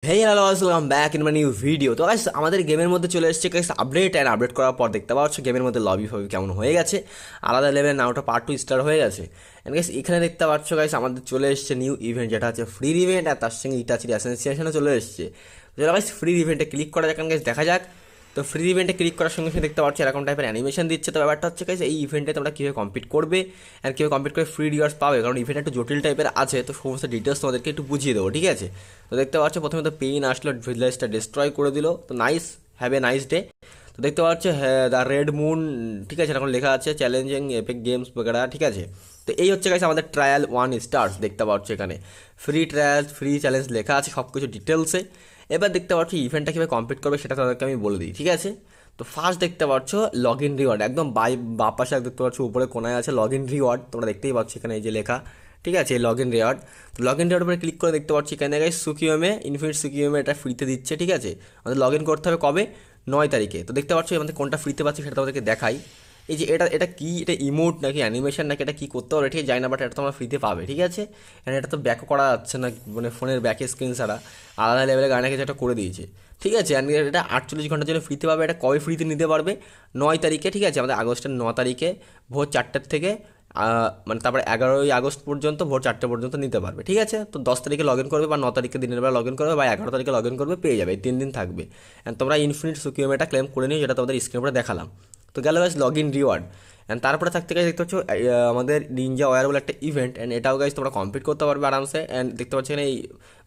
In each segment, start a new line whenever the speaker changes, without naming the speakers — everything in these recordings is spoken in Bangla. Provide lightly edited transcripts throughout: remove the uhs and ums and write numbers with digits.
Hello welcome back in my new video. তো গাইস আমাদের গেমের মধ্যে চলে এসেছে গাইস আপডেট আপডেট করার পর দেখতে পাচ্ছ গেমের মধ্যে লবি ফবি কেমন হয়ে গেছে, আলাদা লেভেলের নাওটা পার্ট 2 স্টার্ট হয়ে গেছে। এন্ড গাইস এখানে দেখতে পাচ্ছ গাইস আমাদের চলে এসেছে নিউ ইভেন্ট, যেটা হচ্ছে ফ্রি ইভেন্ট, আর তার সঙ্গে ইটাচির অ্যাসোসিয়েশনও চলে এসেছে। তো গাইস ফ্রি ইভেন্টে ক্লিক করা যাক, গাইস দেখা যাক। তো ফ্রি ইভেন্টে ক্লিক করার সঙ্গে সঙ্গে দেখতে পাচ্ছ এরকম টাইপের অ্যানিমেশন দিচ্ছে। তো ব্যাপারটা হচ্ছে গাইস এই ইভেন্টে তোমরা কীভাবে কমপ্লিট করবে অ্যান্ড কীভাবে কমপ্লিট করে ফ্রি রিওয়ার্ডস পাবে, কারণ ইভেন্ট একটু জটিল টাইপের আছে। তো সমস্ত ডিটেলস তোমাদেরকে একটু বুঝিয়ে দেবো, ঠিক আছে? তো দেখতে পাচ্ছ প্রথমে তো পেইন আসলো, ভিলেজটা ডিস্ট্রয় করে দিল। তো nice, have a nice day. তো দেখতে পাচ্ছ হ্যাঁ দ্য রেড মুন, ঠিক আছে, এখন লেখা আছে চ্যালেঞ্জিং এপিক গেমস বগেরা, ঠিক আছে। তো এই হচ্ছে গাইস আমাদের ট্রায়াল 1 স্টার্স। দেখতে পাচ্ছ এখানে ফ্রি ট্রায়াল ফ্রি চ্যালেঞ্জ লেখা আছে সব কিছু ডিটেলসে। এবার দেখতে পাচ্ছ ইভেন্টটা কীভাবে কমপ্লিট করবে সেটা তাদেরকে আমি বলে দিই, ঠিক আছে। তো ফার্স্ট দেখতে পাচ্ছ লগ ইন রিওয়ার্ড, একদম বাঁ পাশে দেখতে পাচ্ছ উপরে কোনায় আছে লগ ইন রিওয়ার্ড, তোমরা দেখতেই পাচ্ছ এখানে এই যে লেখা, ঠিক আছে, লগ ইন রিওয়ার্ড। তো লগ ইন রিওয়ার্ড উপরে ক্লিক করে দেখতে পাচ্ছি এখানে গাইস সুকিওমে ইনফিনিট সুকিওমে এটা ফ্রিতে দিচ্ছে, ঠিক আছে। আমাদের লগ ইন করতে হবে কবে? 9 তারিখে। তো দেখতে পাচ্ছ আমাদের কোনটা ফ্রিতে পাচ্ছি সেটা তোমাদেরকে দেখাই। এই যে এটা এটা কি, এটা ইমোট নাকি অ্যানিমেশন নাকি এটা কী করতে হবে ঠিক জানি না, বাট এটা তোমরা ফ্রিতে পাবে, ঠিক আছে। এখানে এটা তো ব্যাকও করা যাচ্ছে না, মানে ফোনের ব্যাকে স্ক্রিন ছাড়া আলাদা লেভেলের গাড়ি কিছু একটা করে দিয়েছে, ঠিক আছে। অ্যান্ড এটা 48 ঘন্টার জন্য ফ্রিতে পাবে। এটা কবে ফ্রিতে নিতে পারবে? 9 তারিখে, ঠিক আছে, আমাদের আগস্টের 9 তারিখে ভোর 4টার থেকে মানে তারপরে 11ই আগস্ট পর্যন্ত ভোর 4টে পর্যন্ত নিতে পারবে, ঠিক আছে। তো 10 তারিখে লগ ইন করবে বা 9 তারিখে দিনের বেলা লগ ইন করবে বা 11 তারিখে লগ ইন করবে, পেয়ে যাবে। এই 3 দিন থাকবে। অ্যান্ড তোমরা ইনফিনিট সুকিওমেটা ক্লেম করে নিও, যেটা তোমাদের স্ক্রিনের উপরে দেখালাম। তো গেল guys log in reward. And তারপরে থাকতে গেছে দেখতে পাচ্ছ আমাদের নিনজা ওয়্যার বলে একটা ইভেন্ট, অ্যান্ড এটাও গাইস তোমরা কমপ্লিট করতে পারবে আরামসে। অ্যান্ড দেখতে পাচ্ছ এখানে এই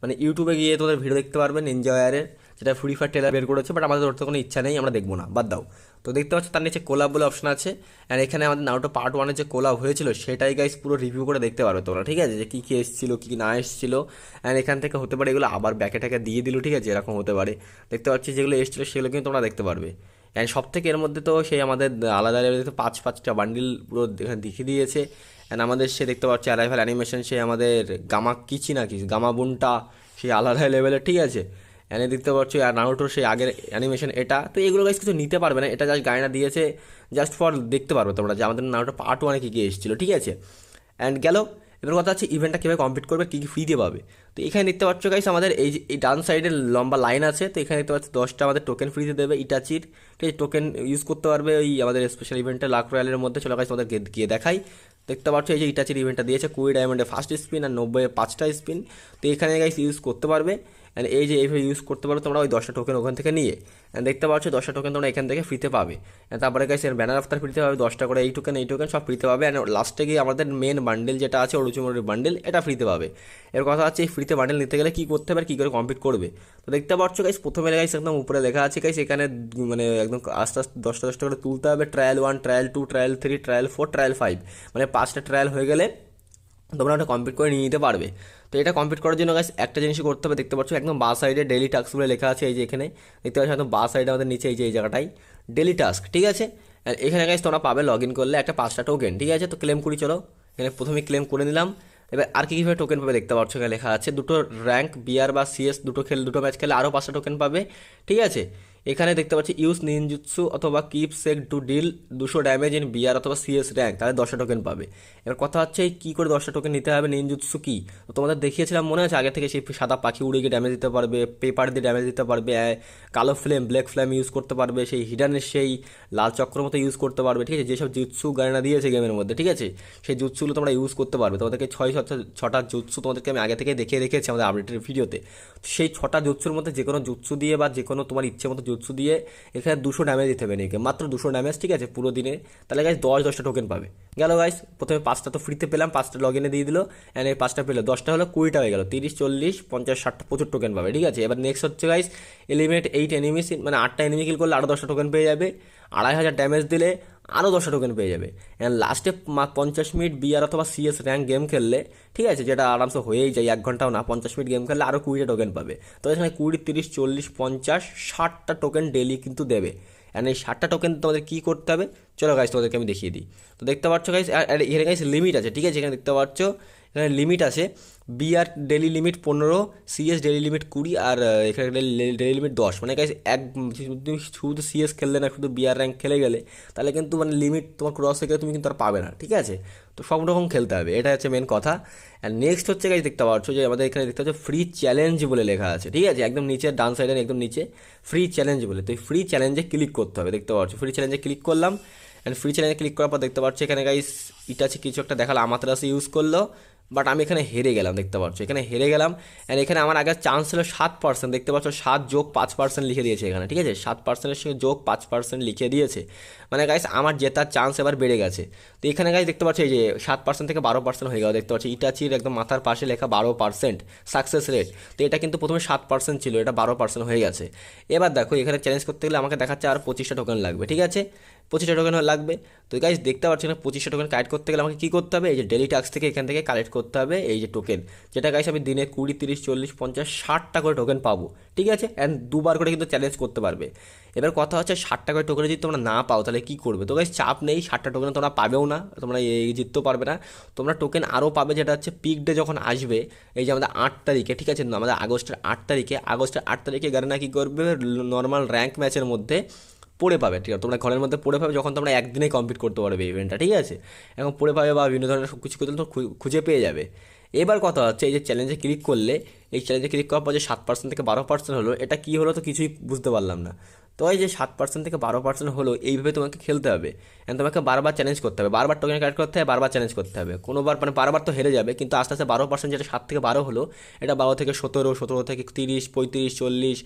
মানে ইউটিউবে গিয়ে তোমাদের ভিডিও দেখতে পারবে নিনজা ওয়্যারের, যেটা ফ্রি ফায়ার ট্রেলার বের করেছে, বাট আমাদের ওর তো কোনো ইচ্ছা নেই, আমরা দেখবো না, বাদ দাও। তো দেখতে পাচ্ছ তার নিচে কোলাব বলে অপশন আছে। অ্যান্ড এখানে আমাদের নাউটো পার্ট 1-এর যে কোলাব হয়েছিল সেটাই গাইস পুরো রিভিউ করে দেখতে পারবে তোমরা, ঠিক আছে, যে কী কী এসেছিলো কী কী না এসেছিলো। অ্যান্ড এখান থেকে হতে পারে এগুলো আবার ব্যাকে ট্যাকে দিয়ে দিল, ঠিক আছে, এরকম হতে পারে। দেখতে পাচ্ছি যেগুলো এসেছিলো সেগুলো কিন্তু তোমরা দেখতে পারবে। অ্যান্ড সব থেকে এর মধ্যে তো সেই আমাদের আলাদা লেভেলে তো 5-5টা বান্ডিল পুরো এখানে দেখিয়ে দিয়েছে। অ্যান্ড আমাদের সে দেখতে পাচ্ছি অ্যারাইভাল অ্যানিমেশন, সে আমাদের গামা কিচি না কি গামা বুনটা, সেই আলাদা লেভেলের, ঠিক আছে। এনে দেখতে পাচ্ছি আর নারুটোর সেই আগের অ্যানিমেশন এটা। তো এগুলো গাইস কিছু নিতে পারবে না, এটা জাস্ট গাইনা দিয়েছে জাস্ট ফর দেখতে পারবে তোমরা যে আমাদের নারুটো পার্ট 1-এ কী কী এসেছিলো, ঠিক আছে। অ্যান্ড গেল এবার কথা হচ্ছে ইভেন্টটা কীভাবে কমপ্লিট করবে, কী কী ফ্রিতে পাবে। তো এখানে দেখতে পাচ্ছ গাইস আমাদের এই যে এই ডান সাইডের লম্বা লাইন আছে। তো এখানে দেখতে পাচ্ছি 10টা আমাদের টোকেন ফ্রিতে দেবে ইটাচির, ঠিক আছে। টোকেন ইউজ করতে পারবে ওই আমাদের স্পেশাল ইভেন্টে লাক রয়্যালের মধ্যে। চলো গাইস তোমাদের গিয়ে দেখাই। দেখতে পাচ্ছ এই যে ইটাচির ইভেন্টটা দিয়েছে 20 ডায়মন্ডে ফার্স্ট স্পিন আর 90-এ 5টা স্পিন। তো এখানে গাইস ইউজ করতে পারবে। অ্যান্ড এই যে এইভাবে ইউজ করতে পারো তোমরা ওই 10টা টোকেন ওখান থেকে নিয়ে। অ্যান্ড দেখতে পাচ্ছ 10টা টোকেন তোমরা এখান থেকে ফ্রিতে পাবে। তারপরে গাইস এর ব্যানার আফতার ফ্রিতে পাবে 10টা করে, এই টোকেন সব ফ্রিতে পাবে। অ্যান্ড লাস্টে গিয়ে আমাদের মেন বান্ডেল যেটা আছে অরুচুমরির বান্ডেল, এটা ফ্রিতে পাবে। এর কথা হচ্ছে এই ফ্রিতে বান্ডেল নিতে গেলে কী করতে হবে আর কী করে কমপ্লিট করবে। তো দেখতে পাচ্ছ গাইস প্রথমে গাইস একদম উপরে লেখা আছে গাইস এখানে মানে একদম আস্তে আস্তে 10টা করে তুলতে হবে। Trial 1, trial 2, trial 3, trial 4, trial 5, মানে 5টা ট্রায়াল হয়ে গেলে তোমরা ওটা কমপ্লিট করে নিয়ে নিতে পারবে। তো এটা কমপ্লিট করার জন্য গাইস একটা জিনিসই করতে হবে। দেখতে পাচ্ছ একদম বাঁ সাইডে ডেলি টাস্ক বলে লেখা আছে, এই যে এখানে দেখতে পাচ্ছ একদম বাঁ সাইডে আমাদের নিচে এই যে এই জায়গাটাই ডেলি টাস্ক, ঠিক আছে। আর এখানে গাইস তোমরা পাবে লগ ইন করলে একটা 5টা টোকেন, ঠিক আছে। তো ক্লেম করি, চলো এখানে প্রথমে ক্লেম করে নিলাম। এবার আর কী কীভাবে টোকেন পাবে দেখতে পাচ্ছ এখানে লেখা আছে দুটো র্যাঙ্ক বিআর বা সিএস দুটো ম্যাচ খেলে আরও 5টা টোকেন পাবে, ঠিক আছে। এখানে দেখতে পাচ্ছি ইউজ নিনজুৎসু অথবা কিপ সেক to deal 200 damage in BR অথবা সিএস র্যাঙ্ক, তাহলে 10টা টোকেন পাবে। এবার কথা হচ্ছে কী করে 10টা টোকেন নিতে হবে, নিনজুৎসু কি তো তোমাদের দেখিয়েছিলাম মনে আছে আগে থেকে, সেই সাদা পাখি উড়ে গিয়ে ড্যামেজ দিতে পারবে, পেপার দিয়ে ড্যামেজ দিতে পারবে, কালো ফ্লেম ব্ল্যাক ফ্লেম ইউজ করতে পারবে, সেই হিডানের সেই লাল চক্র মতো ইউজ করতে পারবে, ঠিক আছে। যেসব জুৎসু গায়না দিয়েছে গেমের মধ্যে, ঠিক আছে, সেই জুৎসুগুলো তোমরা ইউজ করতে পারবে। তোমাদেরকে 6-6টা জুৎসু তোমাদেরকে আমি আগে থেকে দেখিয়ে রেখেছি আমাদের আপডেটের ভিডিওতে। সেই 6টা জুৎসুর মধ্যে যে কোনো জুৎসু দিয়ে বা যে কোনো তোমার ইচ্ছে মতো জুৎসু দিয়ে এখানে 200 ড্যামেজ দিতে হবে নাকি, মাত্র 200 ড্যামেজ, ঠিক আছে, পুরো দিনে। তাহলে গাইস 10টা টোকেন পাবে। গেল গাইস প্রথমে 5টা তো ফ্রিতে পেলাম, 5টা লগ ইনে দিয়ে দিল। অ্যান্ড এই 5টা পেলে 10টা হলো 20টা হয়ে গেল, 30, 40, 50, 60টা প্রচুর টোকেন পাবে, ঠিক আছে। এবার নেক্সট হচ্ছে গাইস এলিমিনেট 8 এনিমিস, মানে 8টা এনিমি কিল করলে আরও 10টা টোকেন পেয়ে যাবে। 2500 ড্যামেজ দিলে আরও 10টা টোকেন পেয়ে যাবে। অ্যান্ড লাস্টে 50 মিনিট বিআর অথবা সিএস র্যাঙ্ক গেম খেললে, ঠিক আছে, যেটা আরামসে হয়েই যায় 1 ঘন্টাও না, 50 মিনিট গেম খেললে আরও 20টা টোকেন পাবে। তো এখানে 20, 30, 40, 50, 60টা টোকেন ডেলি কিন্তু দেবে। অ্যান্ড এই 60টা টোকেন তোমাদের কী করতে হবে চলো গাইস তোমাদেরকে আমি দেখিয়ে দিই। তো দেখতে পাচ্ছ গাইস, আর এখানে গাইস লিমিট আছে, ঠিক আছে। এখানে দেখতে পাচ্ছ এখানে লিমিট আছে, BR daily limit 15, CS daily limit 20, আর এখানে ডেলি লিমিট 10। মানে গাইস তুমি শুধু সিএস খেললে না, শুধু বিআর র্যাঙ্ক খেলে গেলে তাহলে কিন্তু মানে লিমিট তোমার ক্রস হয়ে গেলে তুমি কিন্তু আর পাবে না, ঠিক আছে। তো সব রকম খেলতে হবে, এটা হচ্ছে মেন কথা। অ্যান্ড নেক্সট হচ্ছে গাইস দেখতে পাচ্ছ যে আমাদের এখানে দেখতে পাচ্ছ ফ্রি চ্যালেঞ্জ বলে লেখা আছে, ঠিক আছে, একদম নিচে ডান সাইডে একদম নিচে ফ্রি চ্যালেঞ্জ বলে। তো এই ফ্রি চ্যালেঞ্জে ক্লিক করতে হবে, দেখতে পাচ্ছ ফ্রি চ্যালেঞ্জে ক্লিক করলাম। অ্যান্ড ফ্রি চ্যালেঞ্জে ক্লিক করার পর দেখতে পাচ্ছ এখানে গাইস এটা আছে কিছু একটা দেখালো, আমাত্রাসি ইউজ করলো, বাট আমি এখানে হেরে গেলাম, দেখতে পাচ্ছ এখানে হেরে গেলাম। অ্যান্ড এখানে আমার আগে চান্স ছিল 7%, দেখতে পাচ্ছ 7 যোগ 5% লিখে দিয়েছে এখানে, ঠিক আছে, 7%-এর সঙ্গে যোগ 5% লিখে দিয়েছে। মানে গাইস আমার জেতার চান্স এবার বেড়ে গেছে। তো এখানে গাইস দেখতে পাচ্ছ এই যে 7% থেকে 12% হয়ে গেল, দেখতে পাচ্ছ ইটাচির একদম মাথার পাশে লেখা 12% সাকসেস রেট। তো এটা কিন্তু প্রথমে 7% ছিল, এটা 12% হয়ে গেছে। এবার দেখো এখানে চ্যালেঞ্জ করতে গেলে আমাকে দেখাচ্ছে আর 25টা টোকেন লাগবে, ঠিক আছে, 25টা টোকেন লাগবে। তো গাইস দেখতে পাচ্ছি না 25টা টোকেন কালেক্ট করতে গেলে আমাকে কী করতে হবে, এই যে ডেলি টাস্ক থেকে এখান থেকে কালেক্ট করতে হবে এই যে টোকেন, যেটা গাইস আমি দিনে 20, 30, 40, 50, 60টা করে টোকেন পাবো, ঠিক আছে। অ্যান্ড দুবার করে কিন্তু চ্যালেঞ্জ করতে পারবে। এবার কথা হচ্ছে 60টা করে টোকেন যদি তোমরা না পাও তাহলে কী করবে। তো গাইস চাপ নেই, 60টা টোকেন তোমরা পাবেও না, তোমরা জিততেও পারবে না। তোমরা টোকেন আরও পাবে, যেটা হচ্ছে পিক ডে যখন আসবে, এই যে আমাদের 8 তারিখে, ঠিক আছে, আমাদের আগস্টের 8 তারিখে গাড়িনা কী করবে, নর্মাল র্যাঙ্ক ম্যাচের মধ্যে পড়ে পাবে, ঠিক আছে, তোমরা ঘরের মধ্যে পড়ে পাবে যখন তোমরা একদিনে কমপ্লিট করতে পারবে ইভেন্টটা, ঠিক আছে, এখন পড়ে পাবে বা বিভিন্ন ধরনের সব কিছু করতে তো খুঁজে পেয়ে যাবে। এবার কথা হচ্ছে এই যে চ্যালেঞ্জে ক্লিক করলে, এই চ্যালেঞ্জে ক্লিক করার পর যে 7% থেকে 12% হলো, এটা কী হলো তো কিছুই বুঝতে পারলাম না। তো এই যে 7% থেকে 12% হলো, এইভাবে তোমাকে খেলতে হবে। অ্যান্ড তোমাকে বারবার চ্যালেঞ্জ করতে হবে, বারবার টোকেন কালেক্ট করতে হবে, বারবার চ্যালেঞ্জ করতে হবে। কোনোবার মানে বারবার তো হেরে যাবে, কিন্তু আস্তে আস্তে 12%, যেটা 7 থেকে 12 হলো, এটা 12 থেকে 17, 17 থেকে 30, 35, 40,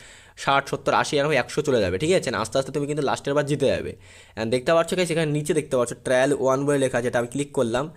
60, 70, 80 আর 100 চলে যাবে, ঠিক আছে। আস্তে আস্তে তুমি কিন্তু লাস্টের বার জিতে যাবে। অ্যান্ড দেখতে পাচ্ছ কি সেখানে নিচে দেখতে পাচ্ছ ট্রায়াল 1 বলে লেখা, যেটা আমি ক্লিক করলাম।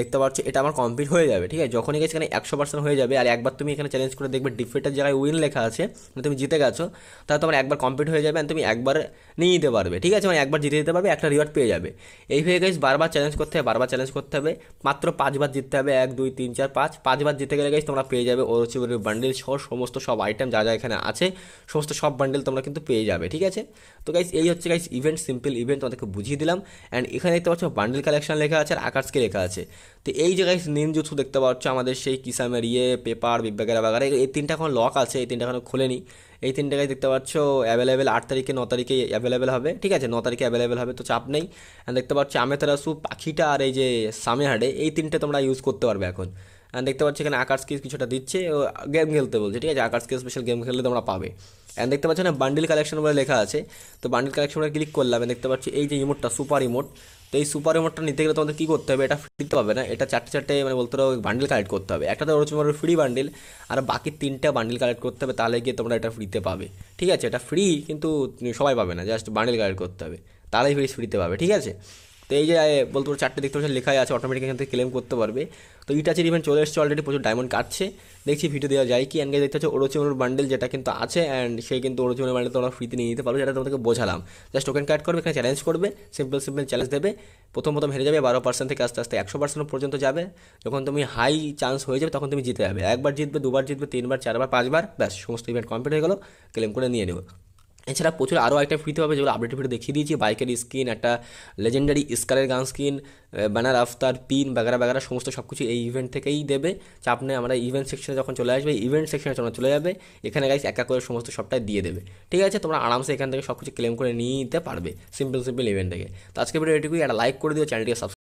দেখতে পাচ্ছ এটা আমার কমপ্লিট হয়ে যাবে, ঠিক আছে। যখনই গেছে এখানে 100% হয়ে যাবে, আর একবার তুমি এখানে চ্যালেঞ্জ করে দেখবে ডিফিটের জায়গায় উইন লেখা আছে, মানে তুমি জিতে গেছো, তাহলে তোমার একবার কমপ্লিট হয়ে যাবে, তুমি একবার নিয়ে নিতে পারবে, ঠিক আছে, মানে একবার জিতে দিতে পারবে, একটা রিওয়ার্ড পেয়ে যাবে। এইভাবে গাইস বারবার চ্যালেঞ্জ করতে হবে, বারবার চ্যালেঞ্জ করতে হবে, মাত্র 5বার জিততে হবে, 1, 2, 3, 4, 5বার জিতে গেলে গাইস তোমরা পেয়ে যাবে ওরচিবরের বান্ডেল সহ সমস্ত সব আইটেম যা যা এখানে আছে, সমস্ত সব বান্ডেল তোমরা কিন্তু পেয়ে যাবে, ঠিক আছে। তো গাইস এই হচ্ছে গাইস ইভেন্ট, সিম্পল ইভেন্ট তোমাদেরকে বুঝিয়ে দিলাম। অ্যান্ড এখানে দেখতে পাচ্ছ বান্ডেল কালেকশন লেখা আছে আর আকাশকে লেখা আছে। তো এই যে গাইস নিনজুৎসু দেখতে পাচ্ছ আমাদের সেই কিসামের পেপার বাগেরা বাগেরা, এই 3টা এখন লক আছে, এই 3টা এখন খোলেনি। এই 3টা গাইস দেখতে পাচ্ছ অ্যাভেলেবেল 8 তারিখে, 9 তারিখে অ্যাভেলেবেল হবে, ঠিক আছে, 9 তারিখে অ্যাভেলেবেল হবে, তো চাপ নেই। অ্যান্ড দেখতে পাচ্ছ আমেতেরাসু, পাখিটা আর এই যে সামেহাডে, এই 3টে তোমরা ইউজ করতে পারবে এখন। অ্যান্ড দেখতে পাচ্ছ এখানে আকাশ কিস কিছুটা দিচ্ছে, গেম খেলতে বলছে, ঠিক আছে, আকাশ কিস স্পেশাল গেম খেললে তোমরা পাবে। অ্যান্ড দেখতে পাচ্ছ না বান্ডিল কালেকশন বলে লেখা আছে, তো বান্ডিল কালেকশন ক্লিক করলাম, দেখতে পাচ্ছি এই যে ইমোটটা সুপার ইমোট। তো এই সুপার ইমোটটা নিতে গেলে তোমাদের কী করতে হবে, এটা ফ্রিতে পাবে না, এটা 4টে মানে বলতে পারো বান্ডিল কালেক্ট করতে হবে। একটা তো ওর ফ্রি বান্ডিল, আর বাকি 3টা বান্ডিল কালেক্ট করতে হবে, তাহলে গিয়ে তোমরা এটা ফ্রিতে পাবে, ঠিক আছে। এটা ফ্রি কিন্তু সবাই পাবে না, জাস্ট বান্ডিল কালেক্ট করতে হবে, তাহলেই ফ্রিতে পাবে, ঠিক আছে। তো এই যে বলতে পারো 4টে দেখতে পাচ্ছি লেখাই আছে, অটোমেটিক এখান থেকে ক্লেম করতে পারবে। তো ইটাচির ইভেন্ট চলে এসেছে অলরেডি, প্রচুর ডায়মন্ড কাটছে, দেখছি ভিডিও দেওয়া যায় কি। অ্যান্ড দেখতে হচ্ছে ওরোচিমোর বান্ডেল, যেটা কিন্তু আছে, অ্যান্ড সেই কিন্তু ওরোচিমোর বান্ডেল তোমরা ফ্রিতে নিয়ে নিতে পারো, যেটা তোমাদেরকে বোঝালাম। জাস্ট টোকেন কাট করবে, এখানে চ্যালেঞ্জ করবে, সিম্পল চ্যালেঞ্জ দেবে, প্রথম হেরে যাবে, 12% থেকে আস্তে আস্তে 100% পর্যন্ত যাবে। যখন তুমি হাই চান্স হয়ে যাবে তখন তুমি জিতে যাবে, একবার জিতবে, 2বার জিতবে, 3বার, 4বার, 5বার, ব্যাস সমস্ত ইভেন্ট কমপ্লিট হয়ে গেলো, ক্লেম করে নিয়ে নেবে। এছাড়া প্রচুর আরও আইটেম ফ্রিতে পাবে, যেগুলো আপডেট ভিডিও দেখিয়ে দিয়েছি, বাইকের স্কিন, একটা লেজেন্ডারি স্কারের গান স্কিন, ব্যানার আফতার, পিন বাগেরা সমস্ত সব কিছু এই ইভেন্ট থেকেই দেবে, চাপ নেই। আমরা ইভেন্ট সেকশনে যখন চলে আসবে, ইভেন্ট সেকশনে তোমরা চলে যাবে, এখানে গাইস একা করে সমস্ত সবটাই দিয়ে দেবে, ঠিক আছে। তোমরা আরামসে এখান থেকে সব কিছু ক্লেম করে নিয়ে নিতে পারবে সিম্পল ইভেন্ট থেকে। তো আজকে ভিডিও এটুকুই, একটা লাইক করে দিও, চ্যানেলটিকে সাবস্ক্রাইব